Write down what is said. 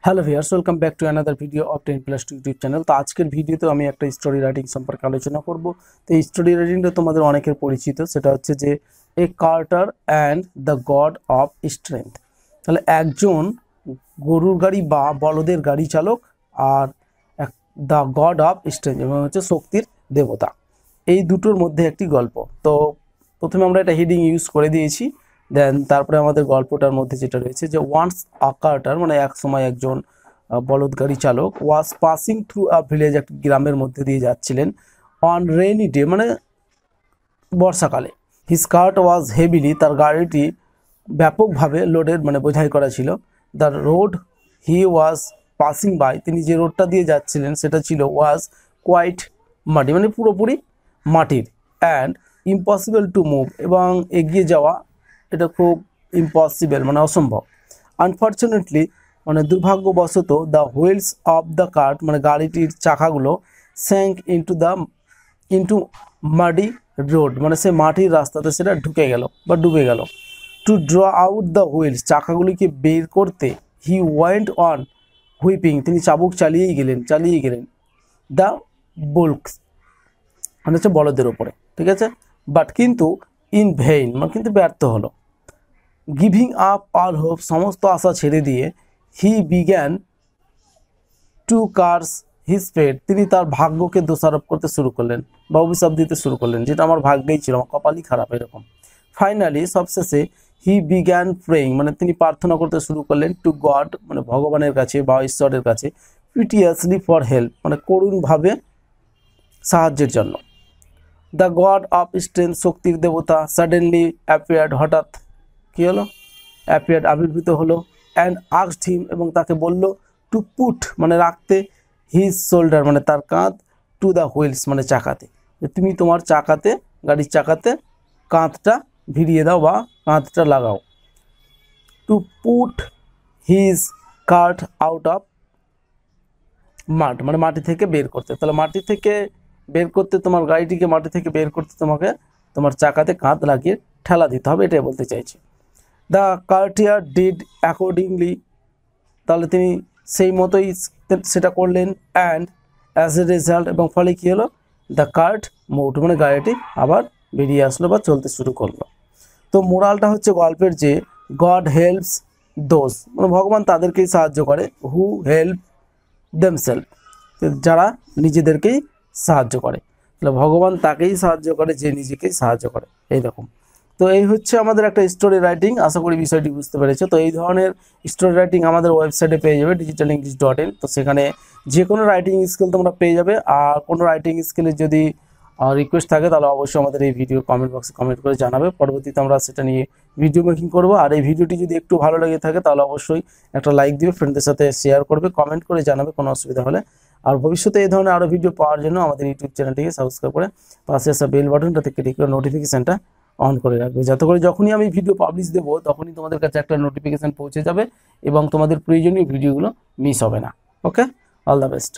Hello viewers, welcome back to another video of 10+2 YouTube channel. তো আজকের ভিডিওতে আমি একটা স্টোরি রাইটিং সম্পর্কে আলোচনা করব। তো এই স্টোরি রাইটিংটা তোমাদের অনেকের পরিচিত, সেটা হচ্ছে যে a carter and the god of strength. তাহলে একজন গরুর গাড়ি বা বলদের গাড়ি চালক আর দ্য গড অফ স্ট্রেংথ এবং হচ্ছে শক্তির দেবতা, এই দুটোর মধ্যে একটি গল্প। তো প্রথমে আমরা এটা হেডিং ইউজ করে দিয়েছি, দেন তারপরে আমাদের গল্পটার মধ্যে যেটা রয়েছে যে ওয়ান্স আ কার্টার মানে এক সময় একজন বলদ গাড়ি চালক ওয়াজ পাসিং থ্রু আ ভিলেজ, একটা গ্রামের মধ্যে দিয়ে যাচ্ছিলেন অন রেইনি ডে মানে বর্ষাকালে। হিজ কার্ট ওয়াজ হেভিলি, তার গাড়িটি ব্যাপকভাবে লোডেড মানে বোঝাই করা ছিল। The road he was passing by, তিনি যে রোডটা দিয়ে যাচ্ছিলেন সেটা ছিল ওয়াজ কোয়াইট মাটি মানে পুরোপুরি মাটির, অ্যান্ড ইম্পসিবল টু মুভ, এবং এগিয়ে যাওয়া এটা খুব ইম্পসিবল মানে অসম্ভব। আনফর্চুনেটলি মানে দুর্ভাগ্যবশত the wheels of the cart মানে গাড়িটির চাকাগুলো স্যাঙ্ক ইন্টু মাডি রোড মানে সে মাটির রাস্তাতে সেটা ঢুকে গেল বা ডুবে গেল। To draw out the wheels, চাকাগুলিকে বের করতে হি ওয়েন্ট অন হুইপিং, তিনি চাবুক চালিয়ে গেলেন দ্য বুলকস মানে হচ্ছে বলদের ওপরে, ঠিক আছে। বাট কিন্তু ইন ভেইন মানে কিন্তু ব্যর্থ হলো। গিভিং আপ অল হোপ, সমস্ত আশা ছেড়ে দিয়ে he began to curse his fate, তিনি তার ভাগ্যকে দোষারোপ করতে শুরু করলেন বা অভিশাপ দিতে শুরু করলেন, যেটা আমার ভাগ্যেই ছিল, আমার কপালই খারাপ এরকম। ফাইনালি সবশেষে হি বিগ্যান প্রেইং মানে তিনি প্রার্থনা করতে শুরু করলেন টু গড মানে ভগবানের কাছে বা ঈশ্বরের কাছে, পিটিয়াসলি ফর হেল্প মানে করুণভাবে সাহায্যের জন্য। দ্য গড অফ স্ট্রেংথ শক্তির দেবতা সাডেনলি অ্যাপিয়ার্ড, হঠাৎ কী হলো, অ্যাপিয়ার্ড আবির্ভূত হলো, অ্যান্ড আস্কড হিম এবং তাকে বলল টু পুট মানে রাখতে, হিজ শোল্ডার মানে তার কাঁধ, টু দ্য হুইলস মানে চাকাতে, যে তুমি তোমার চাকাতে গাড়ির চাকাতে কাঁধটা ভিড়িয়ে দাও বা কাঁধটা লাগাও। To put his cart out of mud মানে মাটি থেকে বের করতে, তাহলে মাটি থেকে বের করতে তোমার গাড়িটিকে মাটি থেকে বের করতে তোমাকে তোমার চাকাতে কাঁধ লাগিয়ে ঠেলা দিতে হবে, এটাই বলতে চাইছি। দ্য কার্টিয়ার ডিড অ্যাকর্ডিংলি, তাহলে তিনি সেই মতোই সেটা করলেন, অ্যান্ড অ্যাজ এ রেজাল্ট এবং ফলে কী হলো, দ্য কার্ট মুভড মানে গাড়িটি আবার বেরিয়ে আসলো বা চলতে শুরু করলো। তো মোরালটা হচ্ছে গল্পের যে গড হেল্পস দোজ মানে ভগবান তাদেরকেই সাহায্য করে, হু হেল্প দেমসেলফ যারা নিজেদেরকেই সাহায্য করে, তাহলে ভগবান তাকেই সাহায্য করে যে নিজেকেই সাহায্য করে, এইরকম। তো এই হচ্ছে আমাদের একটা স্টোরি রাইটিং, আশা করি বিষয়টি বুঝতে পেরেছো। তো এই ধরনের স্টোরি রাইটিং আমাদের ওয়েবসাইটে পেয়ে যাবে digitalenglish.in। তো সেখানে যে কোনো রাইটিং স্কিল তোমরা পেয়ে যাবে, আর কোনো রাইটিং স্কিলের যদি রিকোয়েস্ট থাকে তাহলে অবশ্যই আমাদের এই ভিডিও কমেন্ট বক্সে কমেন্ট করে জানাবে, পরবর্তীতে আমরা সেটা নিয়ে ভিডিও মেকিং করব। আর এই ভিডিওটি যদি একটু ভালো লেগে থাকে তাহলে অবশ্যই একটা লাইক দিবে, ফ্রেন্ডদের সাথে শেয়ার করবে, কমেন্ট করে জানাবে কোনো অসুবিধা হলে। আর ভবিষ্যতে এই ধরনের আরও ভিডিও পাওয়ার জন্য আমাদের ইউটিউব চ্যানেলটিকে সাবস্ক্রাইব করে পাশে আসা বেল বাটনটাতে ক্লিক করে নোটিফিকেশানটা অন করে রাখবে, যাতে করে যখনই আমি ভিডিও পাবলিশ দেবো তখনই তোমাদের কাছে একটা নোটিফিকেশান পৌঁছে যাবে এবং তোমাদের প্রয়োজনীয় ভিডিওগুলো মিস হবে না। ওকে, অল দ্য বেস্ট।